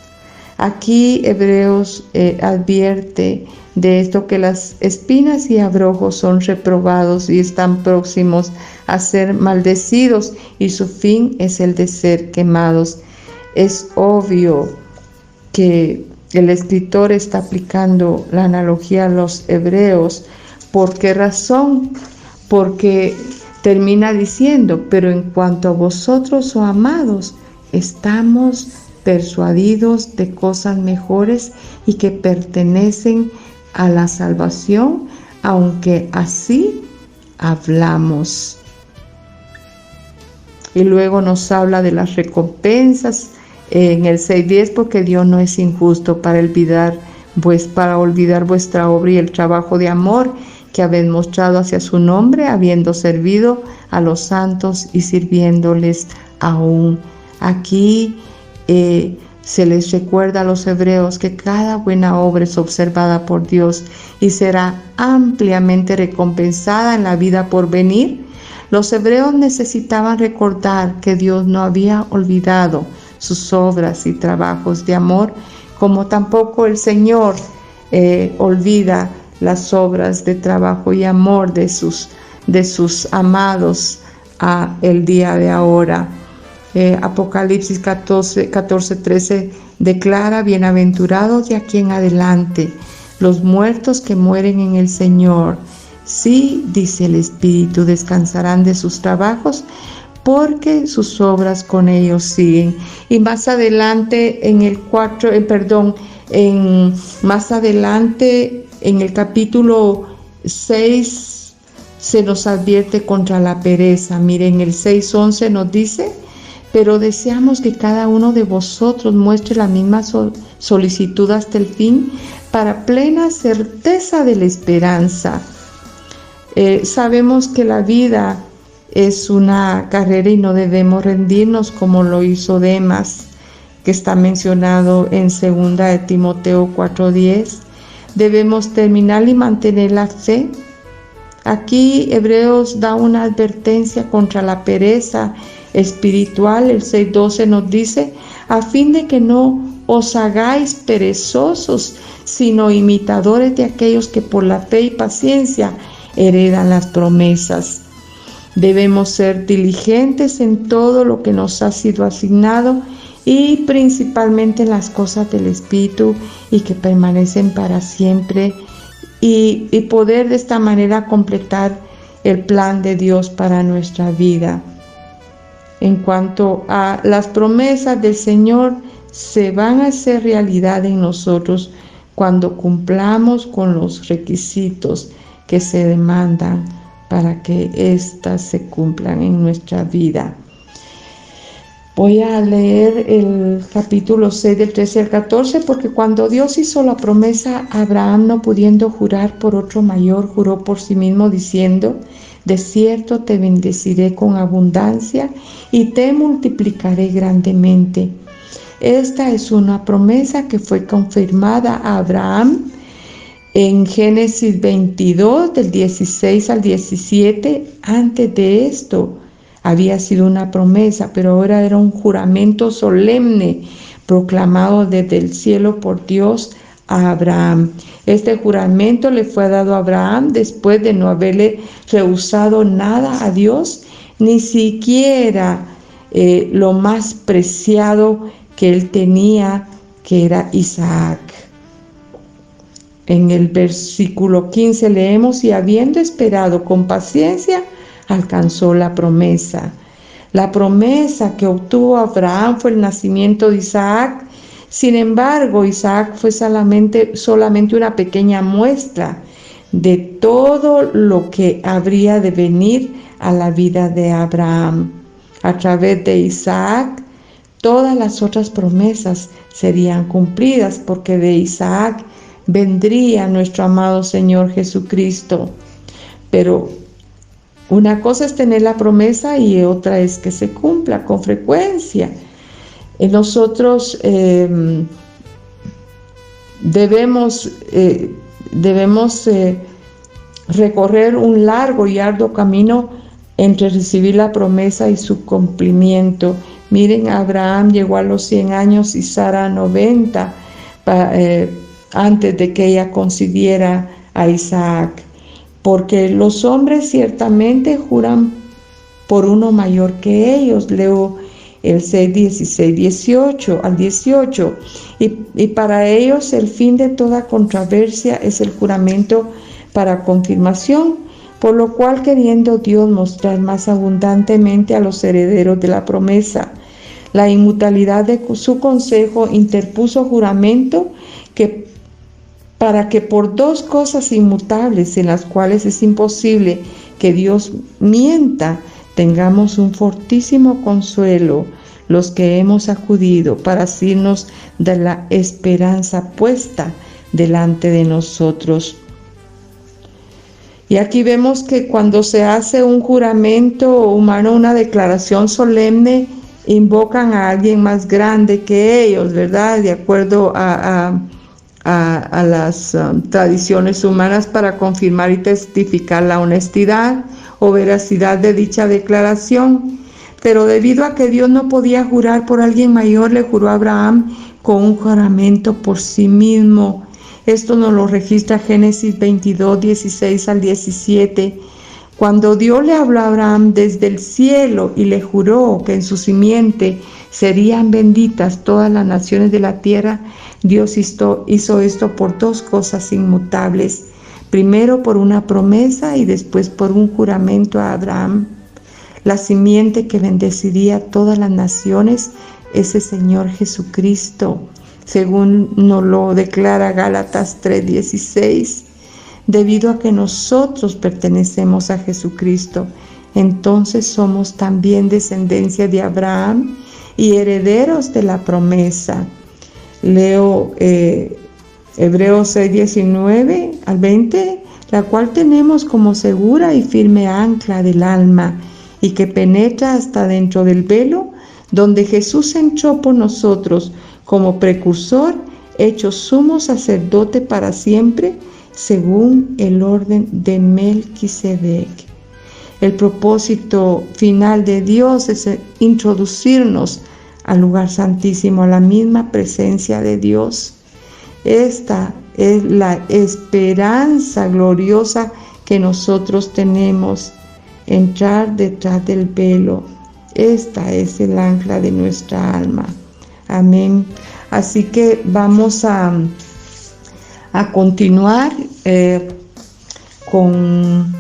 Aquí Hebreos advierte de esto, que las espinas y abrojos son reprobados y están próximos a ser maldecidos, y su fin es el de ser quemados. Es obvio que el escritor está aplicando la analogía a los hebreos. ¿Por qué razón? Porque termina diciendo: pero en cuanto a vosotros, oh amados, estamos persuadidos de cosas mejores y que pertenecen a la salvación, aunque así hablamos. Y luego nos habla de las recompensas en el 6:10, porque Dios no es injusto para olvidar vuestra obra y el trabajo de amor que habéis mostrado hacia su nombre, habiendo servido a los santos y sirviéndoles aún. Aquí se les recuerda a los hebreos que cada buena obra es observada por Dios y será ampliamente recompensada en la vida por venir. Los hebreos necesitaban recordar que Dios no había olvidado sus obras y trabajos de amor, como tampoco el Señor olvida las obras de trabajo y amor de sus amados el día de ahora. Apocalipsis 14:13 declara: bienaventurados de aquí en adelante los muertos que mueren en el Señor. Sí, dice el Espíritu, descansarán de sus trabajos, porque sus obras con ellos siguen. Y más adelante más adelante en el capítulo 6 se nos advierte contra la pereza. Miren, el 6:11 nos dice: pero deseamos que cada uno de vosotros muestre la misma solicitud hasta el fin, para plena certeza de la esperanza. Sabemos que la vida es una carrera y no debemos rendirnos, como lo hizo Demas, que está mencionado en 2 de Timoteo 4:10. Debemos terminar y mantener la fe. Aquí Hebreos da una advertencia contra la pereza espiritual. El 6:12 nos dice: a fin de que no os hagáis perezosos, sino imitadores de aquellos que por la fe y paciencia heredan las promesas. Debemos ser diligentes en todo lo que nos ha sido asignado, y principalmente en las cosas del Espíritu y que permanecen para siempre, y poder de esta manera completar el plan de Dios para nuestra vida. En cuanto a las promesas del Señor, se van a hacer realidad en nosotros cuando cumplamos con los requisitos que se demandan para que éstas se cumplan en nuestra vida. Voy a leer el capítulo 6 del 13 al 14, porque cuando Dios hizo la promesa a Abraham, no pudiendo jurar por otro mayor, juró por sí mismo diciendo: de cierto te bendeciré con abundancia y te multiplicaré grandemente. Esta es una promesa que fue confirmada a Abraham En Génesis 22, del 16 al 17, antes de esto había sido una promesa, pero ahora era un juramento solemne proclamado desde el cielo por Dios a Abraham. Este juramento le fue dado a Abraham después de no haberle rehusado nada a Dios, ni siquiera lo más preciado que él tenía, que era Isaac. En el versículo 15 leemos: y habiendo esperado con paciencia, alcanzó la promesa. La promesa que obtuvo Abraham fue el nacimiento de Isaac. Sin embargo, Isaac fue solamente una pequeña muestra de todo lo que habría de venir a la vida de Abraham. A través de Isaac, todas las otras promesas serían cumplidas, porque de Isaac vendría nuestro amado Señor Jesucristo. Pero una cosa es tener la promesa y otra es que se cumpla con frecuencia. Nosotros debemos recorrer un largo y arduo camino entre recibir la promesa y su cumplimiento. Miren, Abraham llegó a los 100 años y Sara a 90 antes de que ella concibiera a Isaac, porque los hombres ciertamente juran por uno mayor que ellos. Leo el 6, 16, 18 al 18. Y para ellos el fin de toda controversia es el juramento para confirmación, por lo cual, queriendo Dios mostrar más abundantemente a los herederos de la promesa la inmutabilidad de su consejo, interpuso juramento para que por dos cosas inmutables en las cuales es imposible que Dios mienta, tengamos un fortísimo consuelo los que hemos acudido para asirnos de la esperanza puesta delante de nosotros. Y aquí vemos que cuando se hace un juramento humano, una declaración solemne, invocan a alguien más grande que ellos, ¿verdad? De acuerdo a las tradiciones humanas, para confirmar y testificar la honestidad o veracidad de dicha declaración. Pero debido a que Dios no podía jurar por alguien mayor, le juró a Abraham con un juramento por sí mismo. Esto nos lo registra Génesis 22, 16 al 17. Cuando Dios le habló a Abraham desde el cielo y le juró que en su simiente serían benditas todas las naciones de la tierra, Dios hizo esto por dos cosas inmutables. Primero por una promesa y después por un juramento a Abraham. La simiente que bendeciría todas las naciones es el Señor Jesucristo, según nos lo declara Gálatas 3:16. Debido a que nosotros pertenecemos a Jesucristo, entonces somos también descendencia de Abraham y herederos de la promesa. Leo Hebreos 6:19 al 20, la cual tenemos como segura y firme ancla del alma, y que penetra hasta dentro del velo, donde Jesús entró por nosotros como precursor, hecho sumo sacerdote para siempre, según el orden de Melquisedec. El propósito final de Dios es introducirnos al lugar santísimo, a la misma presencia de Dios. Esta es la esperanza gloriosa que nosotros tenemos, entrar detrás del velo. Esta es el ancla de nuestra alma. Amén. Así que vamos a continuar con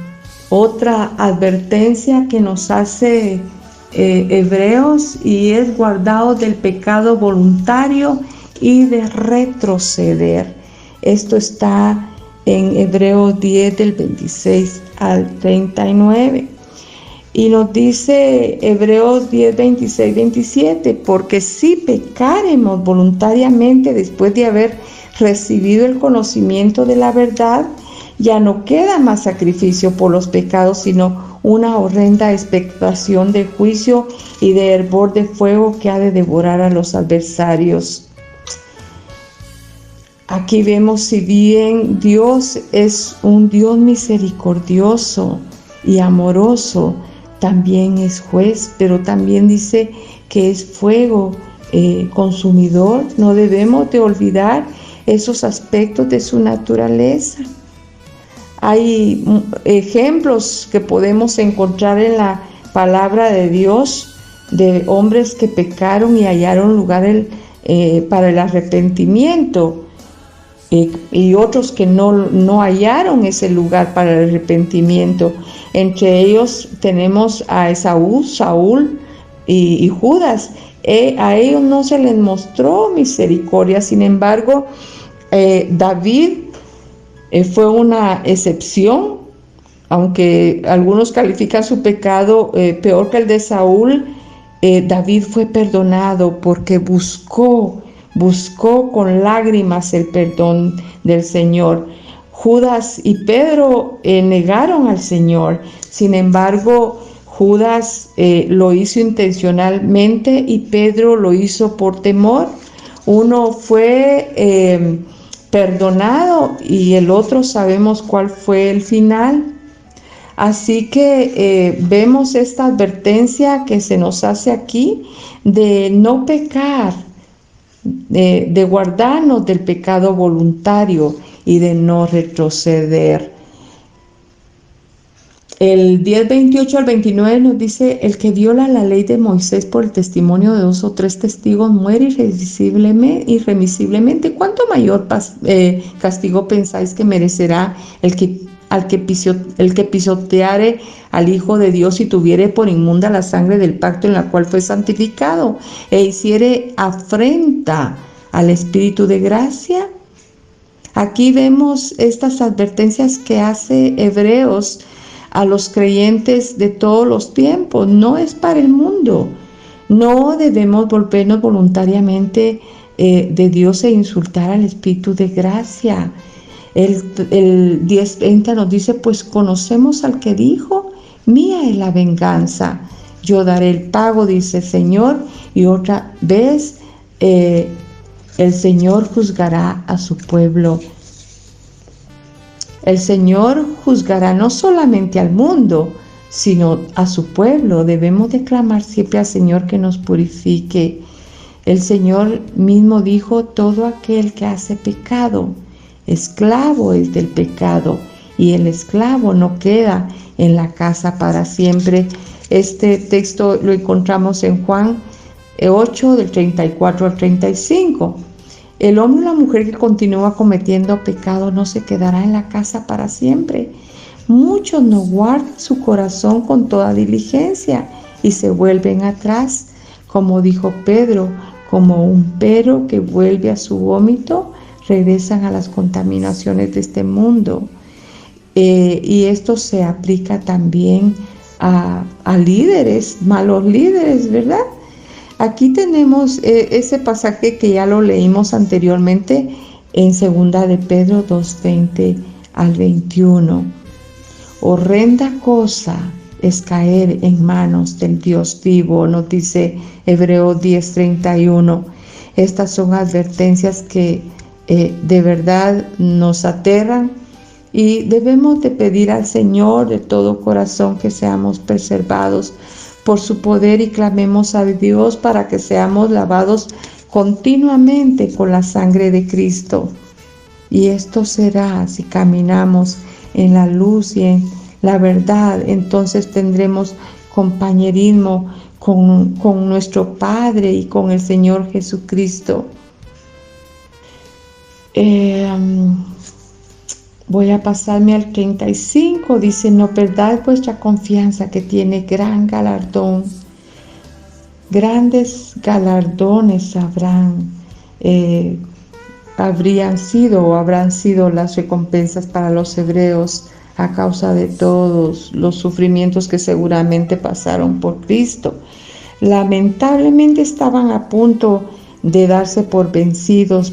otra advertencia que nos hace Hebreos, y es guardado del pecado voluntario y de retroceder. Esto está en Hebreos 10 del 26 al 39. Y nos dice Hebreos 10, 26, 27, porque si pecaremos voluntariamente después de haber recibido el conocimiento de la verdad, ya no queda más sacrificio por los pecados, sino una horrenda expectación de juicio y de hervor de fuego que ha de devorar a los adversarios. Aquí vemos, si bien Dios es un Dios misericordioso y amoroso, también es juez, pero también dice que es fuego consumidor. No debemos de olvidar esos aspectos de su naturaleza. Hay ejemplos que podemos encontrar en la palabra de Dios de hombres que pecaron y hallaron lugar para el arrepentimiento, y otros que no hallaron ese lugar para el arrepentimiento. Entre ellos tenemos a Esaú, Saúl y Judas. A ellos no se les mostró misericordia. Sin embargo, David fue una excepción, aunque algunos califican su pecado peor que el de Saúl. David fue perdonado porque buscó con lágrimas el perdón del Señor. Judas y Pedro negaron al Señor. Sin embargo, Judas lo hizo intencionalmente y Pedro lo hizo por temor. Uno fue perdonado y el otro sabemos cuál fue el final. Así que vemos esta advertencia que se nos hace aquí de no pecar, de guardarnos del pecado voluntario y de no retroceder. El 10:28 al 29 nos dice: el que viola la ley de Moisés por el testimonio de 2 o 3 testigos muere irremisiblemente. ¿Cuánto mayor castigo pensáis que merecerá el que pisoteare al Hijo de Dios y tuviere por inmunda la sangre del pacto en la cual fue santificado e hiciere afrenta al Espíritu de gracia? Aquí vemos estas advertencias que hace Hebreos a los creyentes de todos los tiempos. No es para el mundo. No debemos volvernos voluntariamente de Dios e insultar al Espíritu de gracia. El 10:30 nos dice: pues conocemos al que dijo: mía es la venganza, yo daré el pago, dice el Señor. Y otra vez el Señor juzgará a su pueblo. El Señor juzgará no solamente al mundo, sino a su pueblo. Debemos de clamar siempre al Señor que nos purifique. El Señor mismo dijo: todo aquel que hace pecado, esclavo es del pecado, y el esclavo no queda en la casa para siempre. Este texto lo encontramos en Juan 8, del 34 al 35. El hombre o la mujer que continúa cometiendo pecado no se quedará en la casa para siempre. Muchos no guardan su corazón con toda diligencia y se vuelven atrás, como dijo Pedro, como un perro que vuelve a su vómito, regresan a las contaminaciones de este mundo. Y esto se aplica también a líderes, malos líderes, ¿verdad? Aquí tenemos ese pasaje que ya lo leímos anteriormente en 2 de Pedro 2:20 al 21. Horrenda cosa es caer en manos del Dios vivo, nos dice Hebreos 10:31. Estas son advertencias que de verdad nos aterran, y debemos de pedir al Señor de todo corazón que seamos preservados por su poder, y clamemos a Dios para que seamos lavados continuamente con la sangre de Cristo. Y esto será si caminamos en la luz y en la verdad. Entonces tendremos compañerismo con nuestro Padre y con el Señor Jesucristo. Voy a pasarme al 35, dice: no perdáis vuestra confianza, que tiene gran galardón. Grandes galardones habrán sido las recompensas para los hebreos a causa de todos los sufrimientos que seguramente pasaron por Cristo. Lamentablemente estaban a punto de darse por vencidos.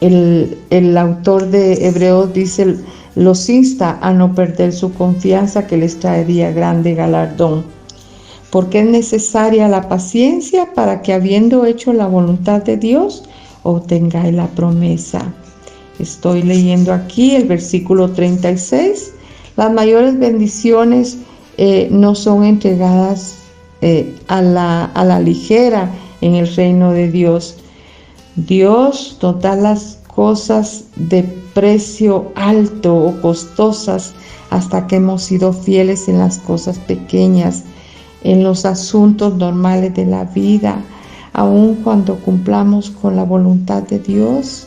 El autor de Hebreos dice, los insta a no perder su confianza, que les traería grande galardón. porque es necesaria la paciencia para que, habiendo hecho la voluntad de Dios, obtengáis la promesa. Estoy leyendo aquí el versículo 36. Las mayores bendiciones no son entregadas a la ligera en el reino de Dios. Dios nos da las cosas de precio alto o costosas hasta que hemos sido fieles en las cosas pequeñas, en los asuntos normales de la vida, aun cuando cumplamos con la voluntad de Dios.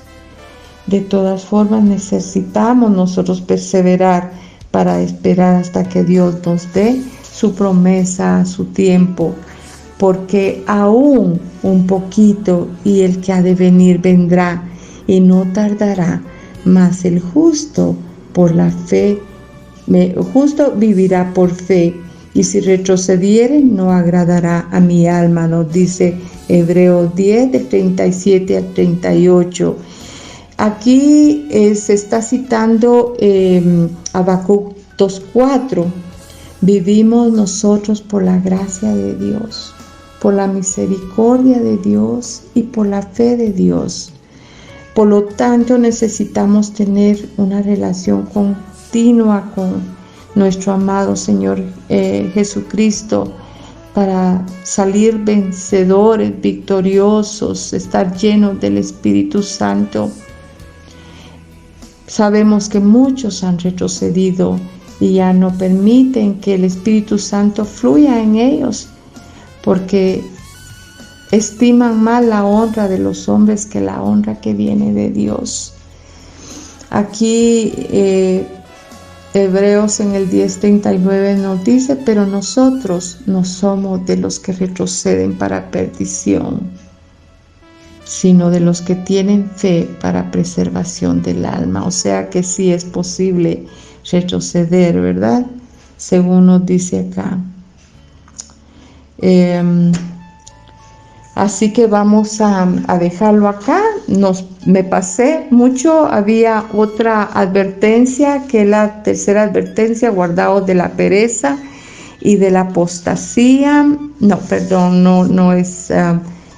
De todas formas, necesitamos nosotros perseverar para esperar hasta que Dios nos dé su promesa a su tiempo, porque aún un poquito y el que ha de venir vendrá y no tardará, mas el justo por la fe, justo vivirá por fe, y si retrocediere no agradará a mi alma, nos dice Hebreos 10 del 37 al 38. Aquí se está citando Habacuc 2:4. Vivimos nosotros por la gracia de Dios, por la misericordia de Dios y por la fe de Dios. Por lo tanto, necesitamos tener una relación continua con nuestro amado Señor Jesucristo para salir vencedores, victoriosos, estar llenos del Espíritu Santo. Sabemos que muchos han retrocedido y ya no permiten que el Espíritu Santo fluya en ellos, porque estiman más la honra de los hombres que la honra que viene de Dios. Aquí Hebreos en el 10:39 nos dice: pero nosotros no somos de los que retroceden para perdición, sino de los que tienen fe para preservación del alma. O sea que sí es posible retroceder, ¿verdad? Según nos dice acá. Así que vamos a dejarlo acá. Me pasé mucho. Había otra advertencia, que es la tercera advertencia: guardaos de la pereza y de la apostasía. No es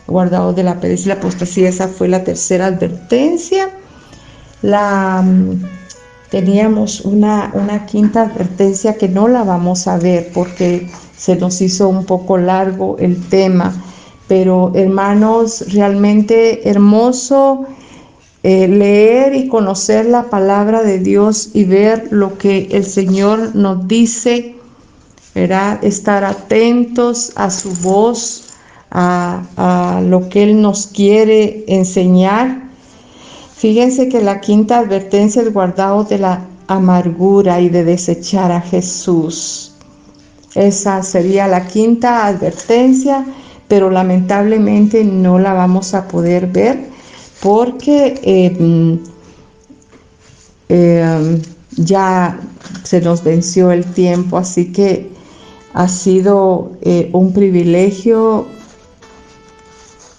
guardaos de la pereza y la apostasía. Esa fue la tercera advertencia. Teníamos una quinta advertencia que no la vamos a ver porque se nos hizo un poco largo el tema. Pero hermanos, realmente hermoso leer y conocer la palabra de Dios y ver lo que el Señor nos dice, ¿verdad? Estar atentos a su voz, a lo que Él nos quiere enseñar. Fíjense que la quinta advertencia es: guardaos de la amargura y de desechar a Jesús. Esa sería la quinta advertencia, pero lamentablemente no la vamos a poder ver porque ya se nos venció el tiempo. Así que ha sido un privilegio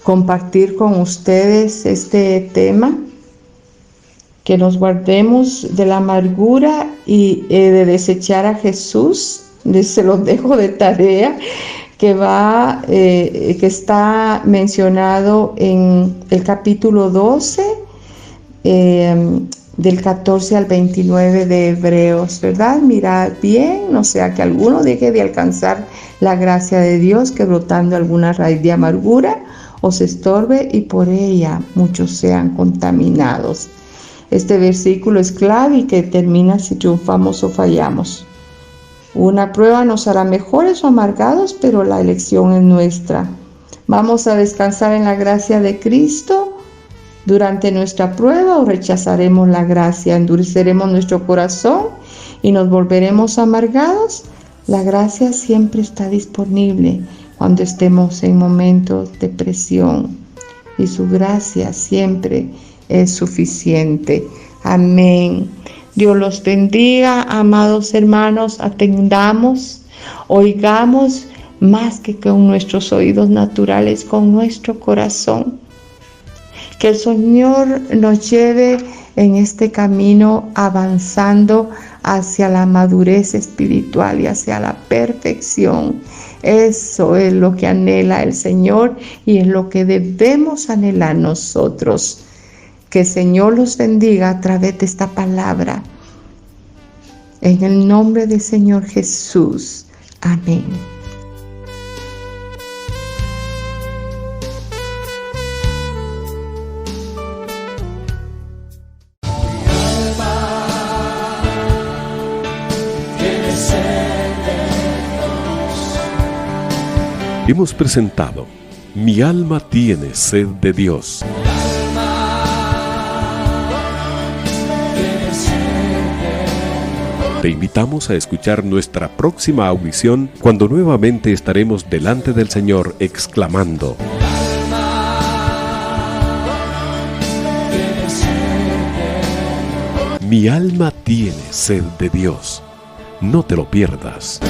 compartir con ustedes este tema, que nos guardemos de la amargura y de desechar a Jesús. Se los dejo de tarea, que está mencionado en el capítulo 12, del 14 al 29 de Hebreos, ¿verdad? Mirad bien, no sea que alguno deje de alcanzar la gracia de Dios, que brotando alguna raíz de amargura os estorbe y por ella muchos sean contaminados. Este versículo es clave y que determina si triunfamos o fallamos. Una prueba nos hará mejores o amargados, pero la elección es nuestra. ¿Vamos a descansar en la gracia de Cristo durante nuestra prueba o rechazaremos la gracia? ¿Endureceremos nuestro corazón y nos volveremos amargados? La gracia siempre está disponible cuando estemos en momentos de presión, y su gracia siempre es suficiente. Amén. Dios los bendiga, amados hermanos. Atendamos, oigamos más que con nuestros oídos naturales, con nuestro corazón. Que el Señor nos lleve en este camino avanzando hacia la madurez espiritual y hacia la perfección Eso es lo que anhela el Señor y es lo que debemos anhelar nosotros. Que el Señor los bendiga a través de esta palabra. En el nombre del Señor Jesús. Amén. Hemos presentado Mi alma tiene sed de Dios. Te invitamos a escuchar nuestra próxima audición cuando nuevamente estaremos delante del Señor exclamando: Mi alma tiene sed de Dios. No te lo pierdas.